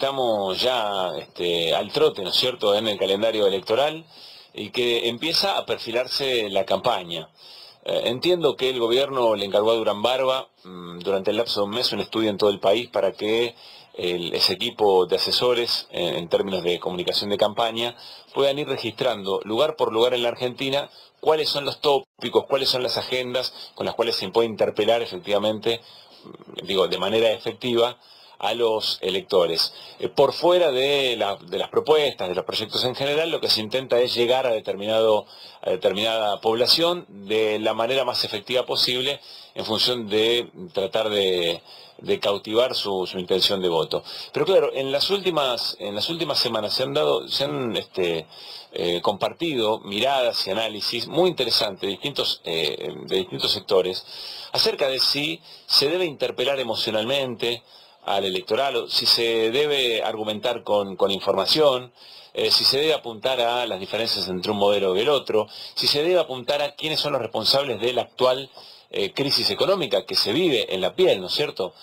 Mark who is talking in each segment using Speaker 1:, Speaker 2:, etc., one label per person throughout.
Speaker 1: estamos ya al trote, ¿no es cierto?, en el calendario electoral y que empieza a perfilarse la campaña. Entiendo que el gobierno le encargó a Durán Barba durante el lapso de un mes un estudio en todo el país para que ese equipo de asesores en términos de comunicación de campaña puedan ir registrando lugar por lugar en la Argentina cuáles son los tópicos, cuáles son las agendas con las cuales se puede interpelar efectivamente, digo, de manera efectiva a los electores. Por fuera de las propuestas, de los proyectos en general, lo que se intenta es llegar a determinada población de la manera más efectiva posible en función de tratar de cautivar su intención de voto. Pero claro, en las últimas semanas se han compartido miradas y análisis muy interesantes de distintos sectores acerca de si se debe interpelar emocionalmente al electorado, si se debe argumentar con información, si se debe apuntar a las diferencias entre un modelo y el otro, si se debe apuntar a quiénes son los responsables de la actual crisis económica que se vive en la piel, ¿no es cierto?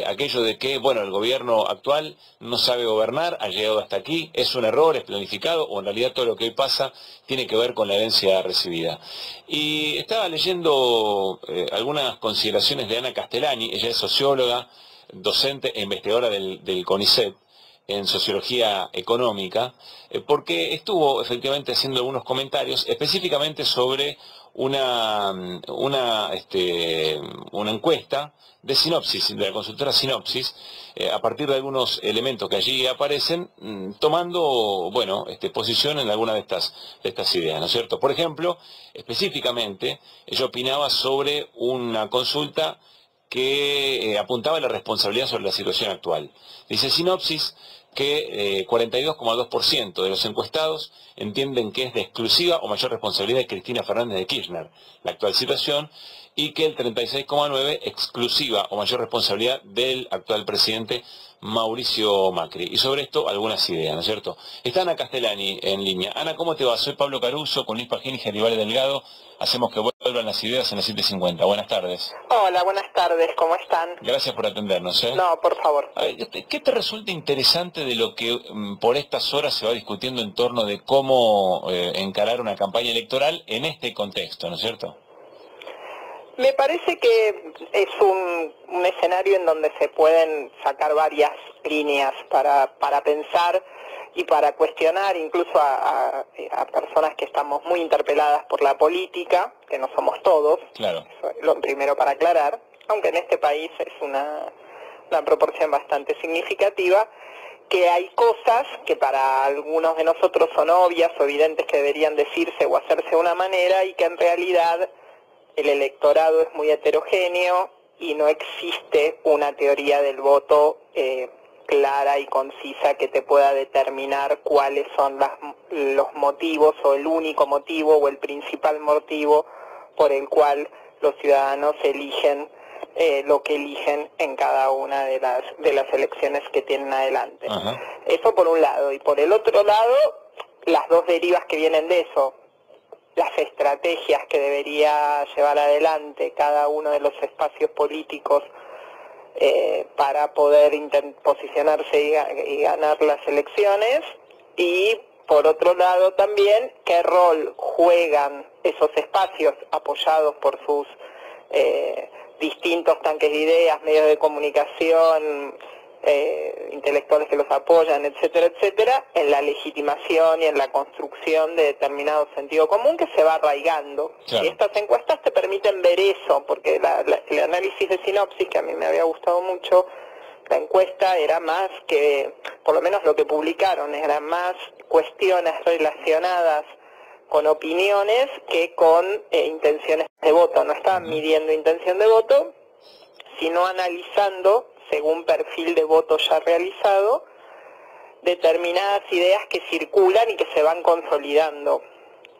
Speaker 1: Aquello de que, bueno, el gobierno actual no sabe gobernar, ha llegado hasta aquí, es un error, es planificado, o en realidad todo lo que hoy pasa tiene que ver con la herencia recibida. Y estaba leyendo algunas consideraciones de Ana Castellani, ella es socióloga, docente e investigadora del CONICET en Sociología Económica, porque estuvo efectivamente haciendo algunos comentarios específicamente sobre una encuesta de Sinopsis, de la consultora Sinopsis, a partir de algunos elementos que allí aparecen, tomando, bueno, posición en alguna de estas ideas, ¿no es cierto? Por ejemplo, específicamente, ella opinaba sobre una consulta que apuntaba a la responsabilidad sobre la situación actual. Dice Sinopsis que 42,2% de los encuestados entienden que es de exclusiva o mayor responsabilidad de Cristina Fernández de Kirchner la actual situación, y que el 36,9% exclusiva o mayor responsabilidad del actual presidente Mauricio Macri. Y sobre esto algunas ideas, ¿no es cierto? Está Ana Castellani en línea. Ana, ¿cómo te va? Soy Pablo Caruso, con Luis Pagini y Geribal Delgado. Hacemos que vuelvan las ideas en las 7:50. Buenas tardes.
Speaker 2: Hola, buenas tardes, ¿cómo están?
Speaker 1: Gracias por atendernos.
Speaker 2: No, por favor.
Speaker 1: ¿Qué te resulta interesante de lo que por estas horas se va discutiendo en torno de cómo encarar una campaña electoral en este contexto, ¿no es cierto?
Speaker 2: Me parece que es un escenario en donde se pueden sacar varias líneas para pensar y para cuestionar incluso a personas que estamos muy interpeladas por la política, que no somos todos.
Speaker 1: Claro.
Speaker 2: Eso es lo primero para aclarar, aunque en este país es una proporción bastante significativa, que hay cosas que para algunos de nosotros son obvias o evidentes que deberían decirse o hacerse de una manera, y que en realidad el electorado es muy heterogéneo y no existe una teoría del voto clara y concisa que te pueda determinar cuáles son los motivos, o el único motivo o el principal motivo por el cual los ciudadanos eligen lo que eligen en cada una de las elecciones que tienen adelante.
Speaker 1: Ajá.
Speaker 2: Eso por un lado. Y por el otro lado, las dos derivas que vienen de eso: las estrategias que debería llevar adelante cada uno de los espacios políticos para poder posicionarse y ganar las elecciones, y por otro lado también qué rol juegan esos espacios apoyados por sus distintos tanques de ideas, medios de comunicación, intelectuales que los apoyan, etcétera, etcétera, en la legitimación y en la construcción de determinado sentido común que se va arraigando.
Speaker 1: Claro.
Speaker 2: Y estas encuestas te permiten ver eso, porque el análisis de Sinopsis, que a mí me había gustado mucho, la encuesta era más que, por lo menos lo que publicaron, eran más cuestiones relacionadas con opiniones que con intenciones de voto. No estaban midiendo intención de voto, sino analizando, según perfil de voto ya realizado, determinadas ideas que circulan y que se van consolidando.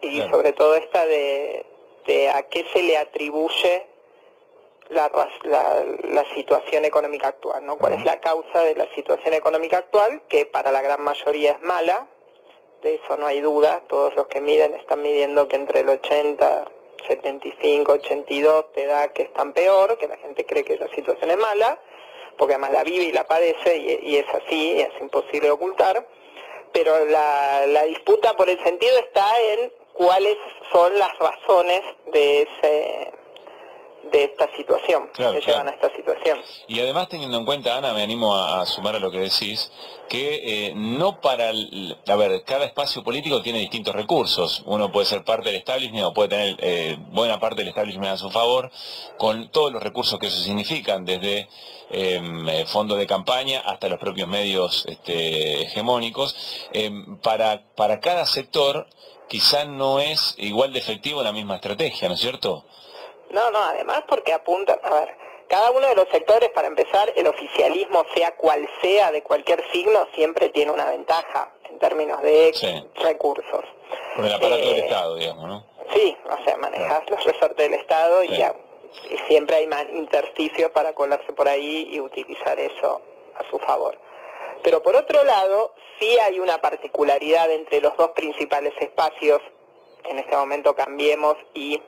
Speaker 2: Y
Speaker 1: Claro.
Speaker 2: sobre todo esta de a qué se le atribuye la situación económica actual, ¿no? ¿Cuál es la causa de la situación económica actual? Que para la gran mayoría es mala, de eso no hay duda. Todos los que miden están midiendo que entre el 80, 75, 82 te da que están peor, que la gente cree que la situación es mala. porque además la vive y la padece, y es así, es imposible ocultar, pero la disputa por el sentido está en cuáles son las razones de esta situación,
Speaker 1: claro,
Speaker 2: que llevan a esta situación.
Speaker 1: Y además, teniendo en cuenta, Ana, me animo a sumar a lo que decís, que no para a ver, cada espacio político tiene distintos recursos. Uno puede ser parte del establishment o puede tener buena parte del establishment a su favor, con todos los recursos que eso significan, desde fondos de campaña hasta los propios medios hegemónicos. Para cada sector quizá no es igual de efectivo la misma estrategia, ¿no es cierto?
Speaker 2: No, además porque apunta, a ver, cada uno de los sectores, para empezar, el oficialismo, sea cual sea, de cualquier signo, siempre tiene una ventaja en términos de recursos.
Speaker 1: Por el aparato del Estado, digamos, ¿no?
Speaker 2: Sí, o sea, manejás los resortes del Estado y siempre hay más intersticios para colarse por ahí y utilizar eso a su favor. Pero por otro lado, sí hay una particularidad entre los dos principales espacios, en este momento Cambiemos y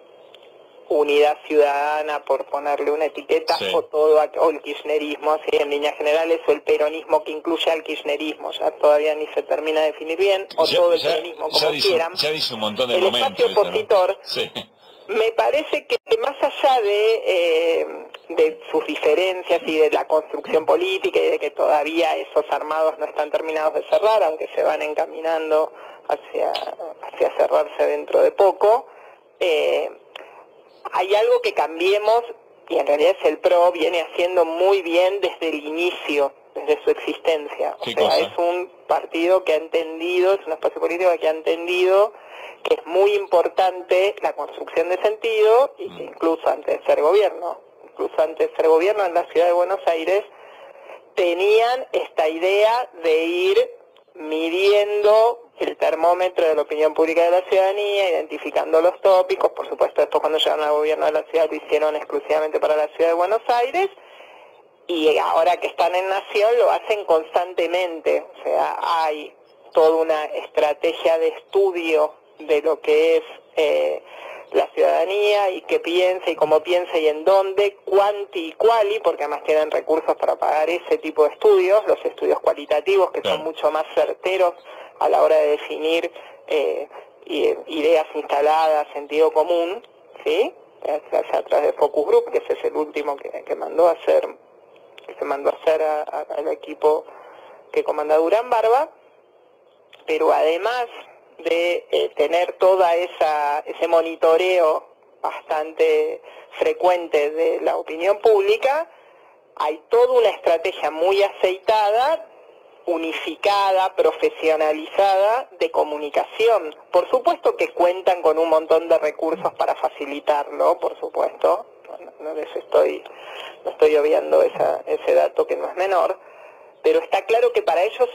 Speaker 2: Unidad Ciudadana, por ponerle una etiqueta, o el kirchnerismo, así en líneas generales, o el peronismo que incluye al kirchnerismo, ya todavía ni se termina de definir bien, o todo el peronismo, como quieran.
Speaker 1: Ya dice un montón de
Speaker 2: el
Speaker 1: momentos.
Speaker 2: El espacio opositor, me parece que más allá de sus diferencias y de la construcción política y de que todavía esos armados no están terminados de cerrar, aunque se van encaminando hacia cerrarse dentro de poco, hay algo que Cambiemos, y en realidad es el PRO, viene haciendo muy bien desde el inicio, desde su existencia. O sea, es un partido que ha entendido, es un espacio político que ha entendido que es muy importante la construcción de sentido, y que incluso antes de ser gobierno en la ciudad de Buenos Aires, tenían esta idea de ir midiendo el termómetro de la opinión pública de la ciudadanía, identificando los tópicos. Por supuesto, después cuando llegaron al gobierno de la ciudad lo hicieron exclusivamente para la ciudad de Buenos Aires, y ahora que están en Nación lo hacen constantemente. O sea, hay toda una estrategia de estudio de lo que es la ciudadanía y qué piensa y cómo piensa y en dónde, cuanti y quali, porque además tienen recursos para pagar ese tipo de estudios, los estudios cualitativos, que son mucho más certeros a la hora de definir ideas instaladas, sentido común, ¿sí? A través de Focus Group, que ese es el último que se mandó a hacer al equipo que comanda Durán Barba. Pero además de tener toda ese monitoreo bastante frecuente de la opinión pública, hay toda una estrategia muy aceitada, unificada, profesionalizada de comunicación. Por supuesto que cuentan con un montón de recursos para facilitarlo, por supuesto, no estoy obviando ese dato que no es menor, pero está claro que para ellos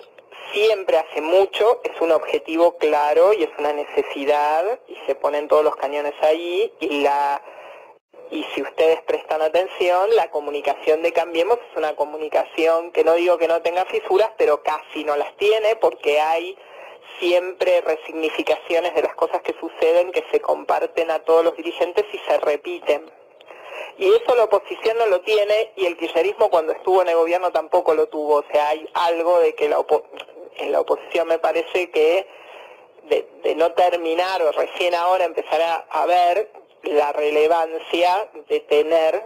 Speaker 2: siempre, hace mucho, es un objetivo claro y es una necesidad, y se ponen todos los cañones ahí, y si ustedes prestan atención, la comunicación de Cambiemos es una comunicación que no digo que no tenga fisuras, pero casi no las tiene, porque hay siempre resignificaciones de las cosas que suceden, que se comparten a todos los dirigentes y se repiten. Y eso la oposición no lo tiene, y el kirchnerismo cuando estuvo en el gobierno tampoco lo tuvo. O sea, hay algo de que en la oposición me parece que de no terminar o recién ahora empezar a ver la relevancia de tener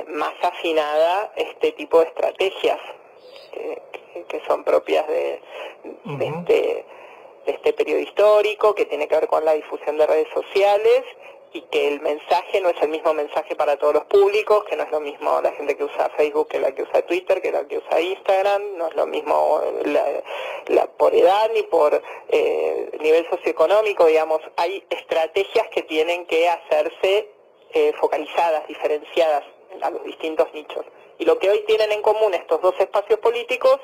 Speaker 2: más afinada este tipo de estrategias que son propias de este periodo histórico, que tiene que ver con la difusión de redes sociales, y que el mensaje no es el mismo mensaje para todos los públicos, que no es lo mismo la gente que usa Facebook que la que usa Twitter, que la que usa Instagram, no es lo mismo por edad ni por nivel socioeconómico, digamos. Hay estrategias que tienen que hacerse focalizadas, diferenciadas a los distintos nichos. Y lo que hoy tienen en común estos dos espacios políticos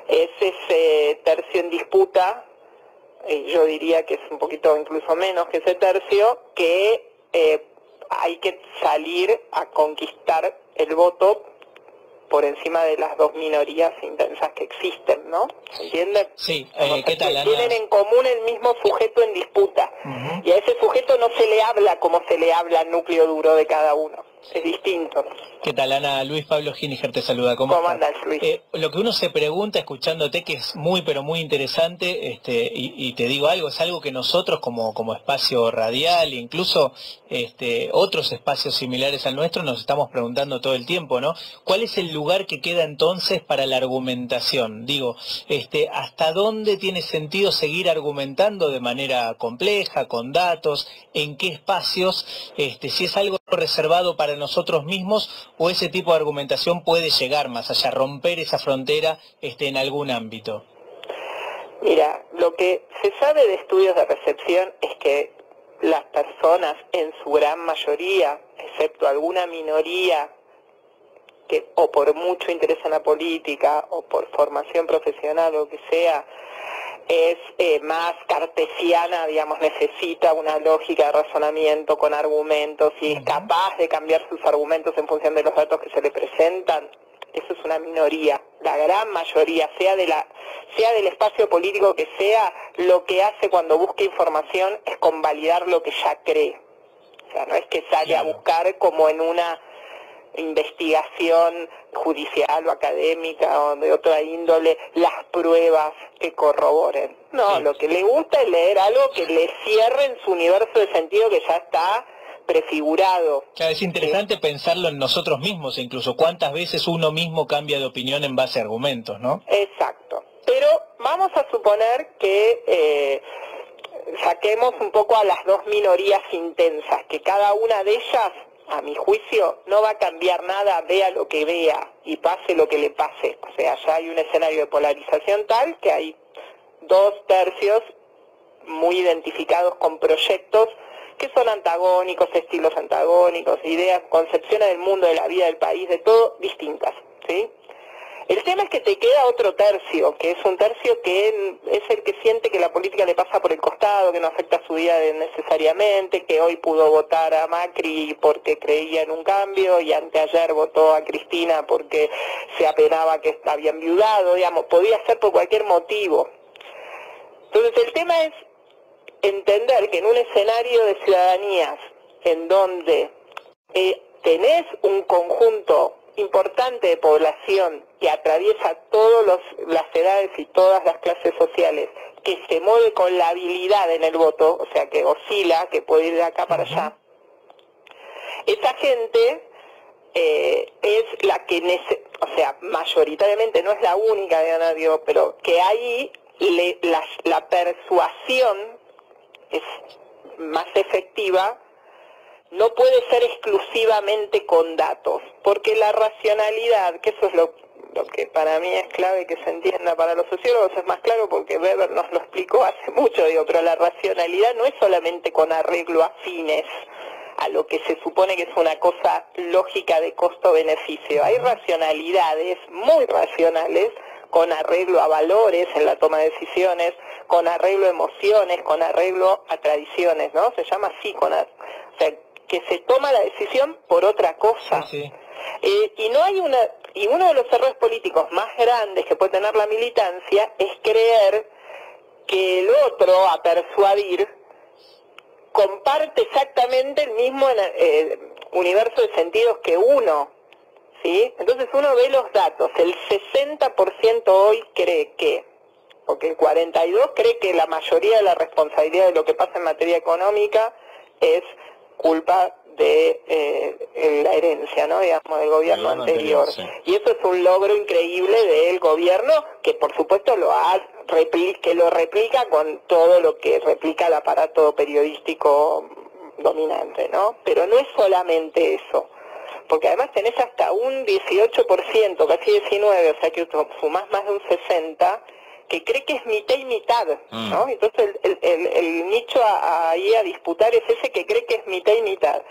Speaker 2: es ese tercio en disputa, yo diría que es un poquito incluso menos que ese tercio, que hay que salir a conquistar el voto por encima de las dos minorías intensas que existen, ¿no? ¿Se entiende?
Speaker 3: Sí, ¿qué tal, Ana?
Speaker 2: Tienen en común el mismo sujeto en disputa, y a ese sujeto no se le habla como se le habla al núcleo duro de cada uno. es distinto.
Speaker 3: ¿Qué tal, Ana? Luis Pablo Giniger te saluda.
Speaker 2: ¿Cómo andás, Luis?
Speaker 3: Lo que uno se pregunta escuchándote, que es muy, pero muy interesante, y te digo algo, es algo que nosotros como espacio radial, incluso otros espacios similares al nuestro, nos estamos preguntando todo el tiempo, ¿no? ¿Cuál es el lugar que queda entonces para la argumentación? Digo, ¿hasta dónde tiene sentido seguir argumentando de manera compleja, con datos? ¿En qué espacios? Si es algo reservado para nosotros mismos, o ese tipo de argumentación puede llegar más allá, romper esa frontera en algún ámbito.
Speaker 2: Mira, lo que se sabe de estudios de recepción es que las personas, en su gran mayoría, excepto alguna minoría, que o por mucho interés en la política, o por formación profesional, o lo que sea, es más cartesiana, digamos, necesita una lógica de razonamiento con argumentos y es capaz de cambiar sus argumentos en función de los datos que se le presentan. Eso es una minoría. La gran mayoría, sea del espacio político que sea, lo que hace cuando busca información es convalidar lo que ya cree. O sea, no es que sale a buscar como en una investigación judicial o académica o de otra índole las pruebas que corroboren. No, lo que le gusta es leer algo que le cierre en su universo de sentido que ya está prefigurado.
Speaker 3: Claro, es interesante pensarlo en nosotros mismos, incluso cuántas veces uno mismo cambia de opinión en base a argumentos, ¿no?
Speaker 2: Exacto. Pero vamos a suponer que saquemos un poco a las dos minorías intensas, que cada una de ellas, a mi juicio, no va a cambiar nada, vea lo que vea y pase lo que le pase. O sea, ya hay un escenario de polarización tal que hay 2/3 muy identificados con proyectos que son antagónicos, estilos antagónicos, ideas, concepciones del mundo, de la vida, del país, de todo, distintas, ¿sí? El tema es que te queda otro tercio, que es un tercio que es el que siente que la política le pasa por el costado, que no afecta su vida necesariamente, que hoy pudo votar a Macri porque creía en un cambio y anteayer votó a Cristina porque se apenaba que había enviudado, digamos, podía ser por cualquier motivo. Entonces el tema es entender que en un escenario de ciudadanías en donde tenés un conjunto importante de población que atraviesa todas las edades y todas las clases sociales, que se mueve con la habilidad en el voto, o sea que oscila, que puede ir de acá para allá, esa gente es la que, o sea, mayoritariamente, no es la única, digo, pero que ahí la persuasión es más efectiva. No puede ser exclusivamente con datos, porque la racionalidad, que eso es lo que para mí es clave que se entienda, para los sociólogos es más claro porque Weber nos lo explicó hace mucho, digo, pero la racionalidad no es solamente con arreglo a fines, a lo que se supone que es una cosa lógica de costo-beneficio. Hay racionalidades muy racionales con arreglo a valores en la toma de decisiones, con arreglo a emociones, con arreglo a tradiciones, ¿no? Se llama así, o sea, que se toma la decisión por otra cosa.
Speaker 3: Sí.
Speaker 2: Y uno de los errores políticos más grandes que puede tener la militancia es creer que el otro a persuadir comparte exactamente el mismo universo de sentidos que uno, ¿sí? Entonces uno ve los datos, el 60% hoy cree que, porque el 42% cree que la mayoría de la responsabilidad de lo que pasa en materia económica es culpa de la herencia, ¿no? Digamos, del gobierno anterior. Sí. Y eso es un logro increíble del gobierno, que por supuesto lo replica con todo lo que replica el aparato periodístico dominante, ¿no? Pero no es solamente eso, porque además tenés hasta un 18%, casi 19%, o sea que sumás más de un 60%, que cree que es mitad y mitad, ¿no? Entonces el nicho ahí a disputar es ese que cree que es mitad y mitad.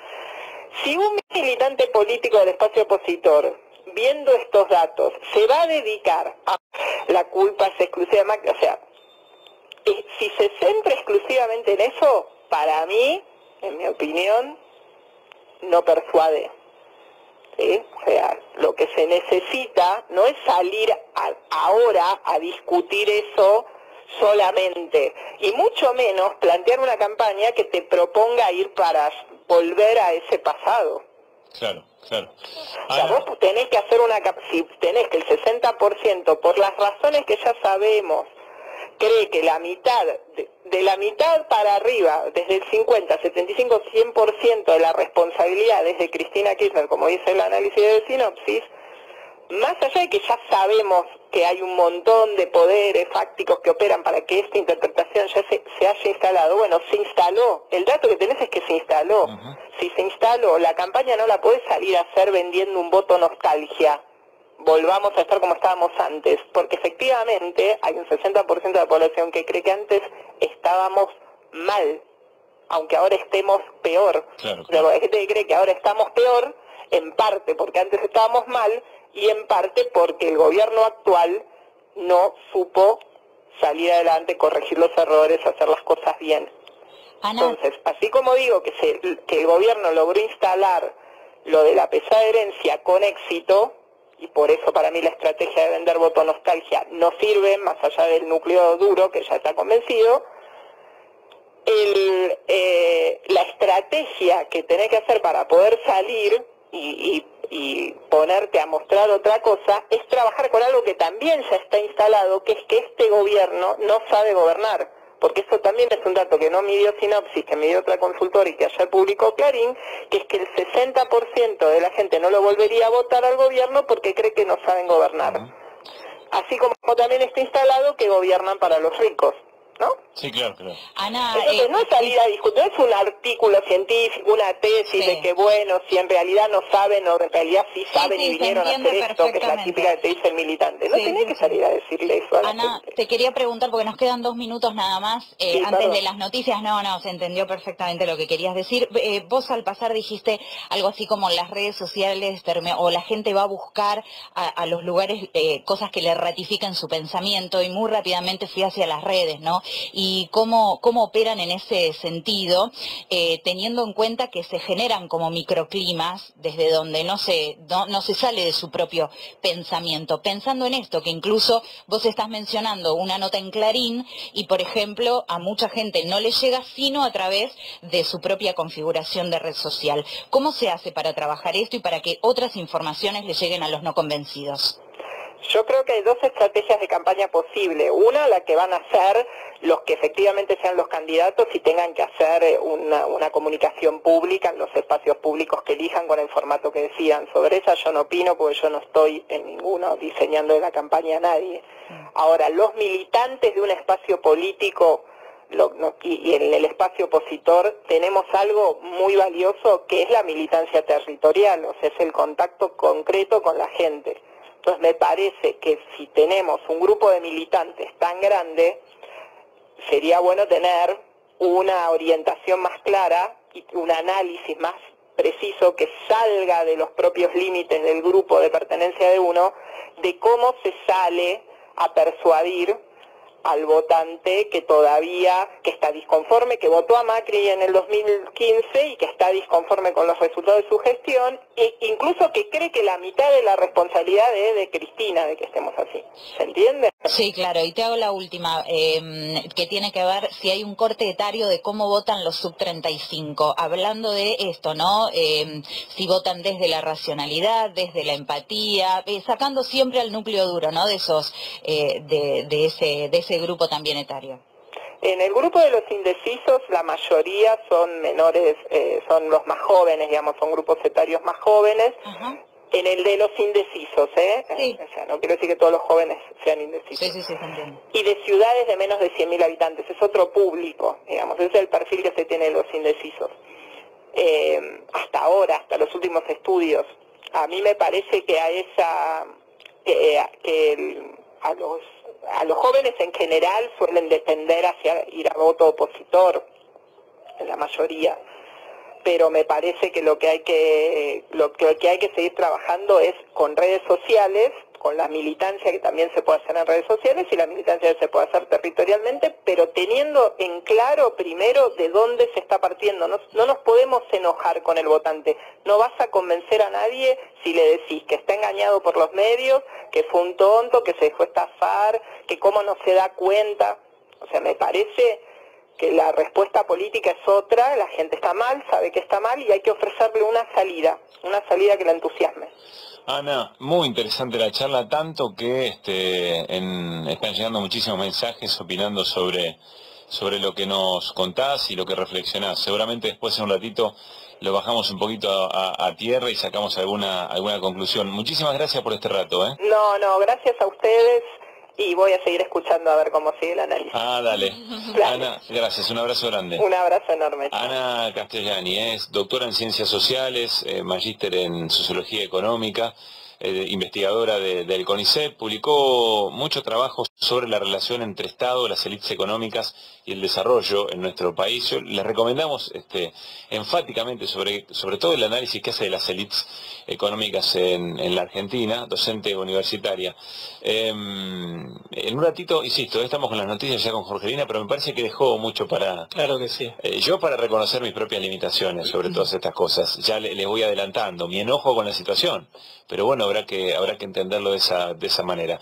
Speaker 2: Si un militante político del espacio opositor, viendo estos datos, se va a dedicar a la culpa es exclusiva de Macri, o sea, si se centra exclusivamente en eso, para mí, en mi opinión, no persuade. ¿Sí? O sea, lo que se necesita no es salir ahora a discutir eso solamente, y mucho menos plantear una campaña que te proponga ir para volver a ese pasado.
Speaker 1: Claro, claro.
Speaker 2: O sea, vos tenés que hacer si tenés que el 60%, por las razones que ya sabemos, cree que la mitad, de la mitad para arriba, desde el 50, 75, 100% de la responsabilidad desde Cristina Kirchner, como dice el análisis de Sinopsis, más allá de que ya sabemos que hay un montón de poderes fácticos que operan para que esta interpretación ya se haya instalado, bueno, se instaló. El dato que tenés es que se instaló. Si se instaló, la campaña no la podés salir a hacer vendiendo un voto nostalgia. Volvamos a estar como estábamos antes, porque efectivamente hay un 60% de la población que cree que antes estábamos mal, aunque ahora estemos peor.
Speaker 1: Claro, claro.
Speaker 2: O sea, hay gente que cree que ahora estamos peor, en parte porque antes estábamos mal, y en parte porque el gobierno actual no supo salir adelante, corregir los errores, hacer las cosas bien.
Speaker 4: Ana.
Speaker 2: Entonces, así como digo que el gobierno logró instalar lo de la pesada herencia con éxito, y por eso para mí la estrategia de vender voto nostalgia no sirve, más allá del núcleo duro que ya está convencido, la estrategia que tenés que hacer para poder salir y ponerte a mostrar otra cosa es trabajar con algo que también ya está instalado, que es que este gobierno no sabe gobernar, porque eso también es un dato que no midió Sinopsis, que midió otra consultora y que ayer publicó Clarín, que es que el 60% de la gente no lo volvería a votar al gobierno porque cree que no saben gobernar. Así como también está instalado que gobiernan para los ricos, ¿no?
Speaker 1: Sí, claro, claro.
Speaker 4: Ana,
Speaker 2: entonces no es salir a discutir, no es un artículo científico, una tesis de que bueno, si en realidad no saben o en realidad sí saben y vinieron a hacer esto, que es la típica que te dice el militante. No tenés que salir a decirle eso a la
Speaker 4: Ana,
Speaker 2: gente.
Speaker 4: te quería preguntar, porque nos quedan 2 minutos nada más, antes de las noticias. No, se entendió perfectamente lo que querías decir. Vos al pasar dijiste algo así como en las redes sociales, o la gente va a buscar a los lugares cosas que le ratifiquen su pensamiento, y muy rápidamente fui hacia las redes, ¿no? Y cómo operan en ese sentido, teniendo en cuenta que se generan como microclimas desde donde no se sale de su propio pensamiento. Pensando en esto, que incluso vos estás mencionando una nota en Clarín y, por ejemplo, a mucha gente no le llega sino a través de su propia configuración de red social. ¿Cómo se hace para trabajar esto y para que otras informaciones le lleguen a los no convencidos?
Speaker 2: Yo creo que hay dos estrategias de campaña posible. Una, la que van a hacer los que efectivamente sean los candidatos y tengan que hacer una comunicación pública en los espacios públicos que elijan con el formato que decidan. Sobre esa yo no opino porque yo no estoy en ninguno diseñando de la campaña a nadie. Ahora, los militantes de un espacio político y en el espacio opositor tenemos algo muy valioso que es la militancia territorial, o sea, es el contacto concreto con la gente. Entonces me parece que si tenemos un grupo de militantes tan grande, sería bueno tener una orientación más clara y un análisis más preciso que salga de los propios límites del grupo de pertenencia de uno, de cómo se sale a persuadir al votante que está disconforme, que votó a Macri en el 2015 y que está disconforme con los resultados de su gestión, e incluso que cree que la mitad de la responsabilidad es de Cristina, de que estemos así. ¿Se entiende?
Speaker 4: Sí, claro, y te hago la última, que tiene que ver si hay un corte etario de cómo votan los sub-35, hablando de esto, ¿no? Si votan desde la racionalidad, desde la empatía, sacando siempre al núcleo duro, ¿no? De esos, de ese grupo también etario.
Speaker 2: En el grupo de los indecisos, la mayoría son menores, son los más jóvenes, digamos, son grupos etarios más jóvenes.
Speaker 4: Ajá.
Speaker 2: En el de los indecisos,
Speaker 4: Sí.
Speaker 2: O sea, no quiero decir que todos los jóvenes sean indecisos.
Speaker 4: Sí, se entiende.
Speaker 2: Y de ciudades de menos de 100.000 habitantes, es otro público, digamos, ese es el perfil que se tiene de los indecisos. Hasta ahora, hasta los últimos estudios, a mí me parece que a los jóvenes en general suelen depender hacia ir a voto opositor, en la mayoría. Pero me parece que lo que hay que seguir trabajando es con redes sociales, con la militancia que también se puede hacer en redes sociales y la militancia que se puede hacer territorialmente, pero teniendo en claro primero de dónde se está partiendo. No nos podemos enojar con el votante. No vas a convencer a nadie si le decís que está engañado por los medios, que fue un tonto, que se dejó estafar, que cómo no se da cuenta. O sea, me parece que la respuesta política es otra, la gente está mal, sabe que está mal y hay que ofrecerle una salida que la entusiasme.
Speaker 1: Ana, muy interesante la charla, tanto que están llegando muchísimos mensajes opinando sobre lo que nos contás y lo que reflexionás. Seguramente después en un ratito lo bajamos un poquito a tierra y sacamos alguna conclusión. Muchísimas gracias por este rato, ¿eh?
Speaker 2: No, gracias a ustedes y voy a seguir escuchando a ver cómo sigue el análisis.
Speaker 1: Dale. Ana, gracias, un abrazo grande.
Speaker 2: Un abrazo enorme.
Speaker 1: Ana Castellani es doctora en Ciencias Sociales, magíster en Sociología Económica, investigadora del CONICET, publicó mucho trabajo sobre la relación entre Estado, las élites económicas y el desarrollo en nuestro país. Les recomendamos enfáticamente sobre todo el análisis que hace de las élites económicas en la Argentina, docente universitaria. En un ratito, insisto, estamos con las noticias ya con Jorgelina, pero me parece que dejó mucho para...
Speaker 3: Claro que sí.
Speaker 1: Yo para reconocer mis propias limitaciones sobre todas estas cosas. Ya les voy adelantando mi enojo con la situación, pero bueno, habrá que entenderlo de esa manera.